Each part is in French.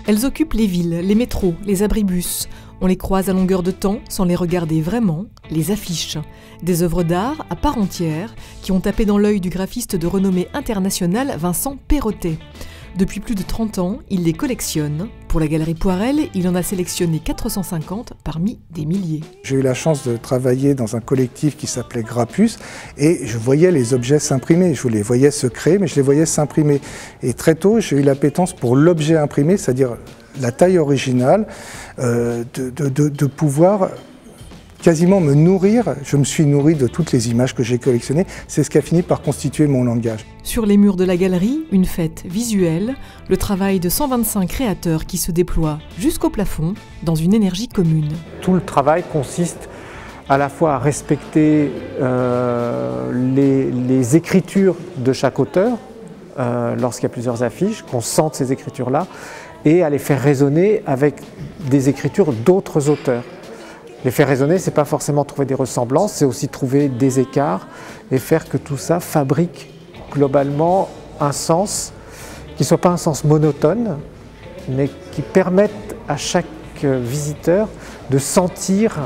Elles occupent les villes, les métros, les abribus. On les croise à longueur de temps sans les regarder vraiment, les affiches. Des œuvres d'art à part entière qui ont tapé dans l'œil du graphiste de renommée internationale Vincent Perrottet. Depuis plus de 30 ans, il les collectionne. Pour la Galerie Poirel, il en a sélectionné 450 parmi des milliers. J'ai eu la chance de travailler dans un collectif qui s'appelait Grappus et je voyais les objets s'imprimer. Je les voyais se créer, mais je les voyais s'imprimer. Et très tôt, j'ai eu l'appétence pour l'objet imprimé, c'est-à-dire la taille originale, de pouvoir quasiment me nourrir. Je me suis nourri de toutes les images que j'ai collectionnées. C'est ce qui a fini par constituer mon langage. Sur les murs de la galerie, une fête visuelle, le travail de 125 créateurs qui se déploient jusqu'au plafond dans une énergie commune. Tout le travail consiste à la fois à respecter les écritures de chaque auteur, lorsqu'il y a plusieurs affiches, qu'on sente ces écritures-là, et à les faire résonner avec des écritures d'autres auteurs. Les faire résonner, ce n'est pas forcément trouver des ressemblances, c'est aussi trouver des écarts et faire que tout ça fabrique globalement un sens qui ne soit pas un sens monotone, mais qui permette à chaque visiteur de sentir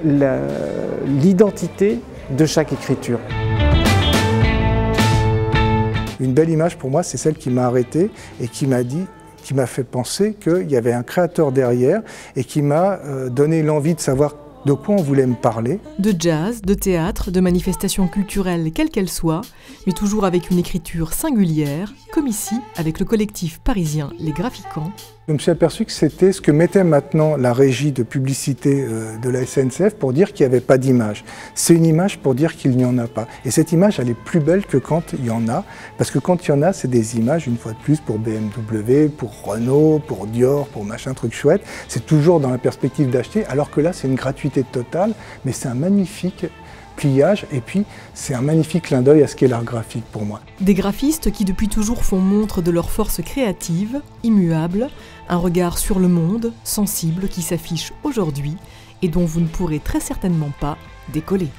l'identité de chaque écriture. Une belle image pour moi, c'est celle qui m'a arrêté et qui m'a fait penser qu'il y avait un créateur derrière et qui m'a donné l'envie de savoir de quoi on voulait me parler. De jazz, de théâtre, de manifestations culturelles quelles qu'elles soient, mais toujours avec une écriture singulière, comme ici avec le collectif parisien Les Graphiquants. Je me suis aperçu que c'était ce que mettait maintenant la régie de publicité de la SNCF pour dire qu'il n'y avait pas d'image. C'est une image pour dire qu'il n'y en a pas. Et cette image, elle est plus belle que quand il y en a, parce que quand il y en a, c'est des images, une fois de plus, pour BMW, pour Renault, pour Dior, pour machin truc chouette. C'est toujours dans la perspective d'acheter, alors que là, c'est une gratuité totale, mais c'est un magnifique pliage et puis c'est un magnifique clin d'œil à ce qu'est l'art graphique pour moi. Des graphistes qui depuis toujours font montre de leur force créative, immuable, un regard sur le monde, sensible, qui s'affiche aujourd'hui et dont vous ne pourrez très certainement pas décoller.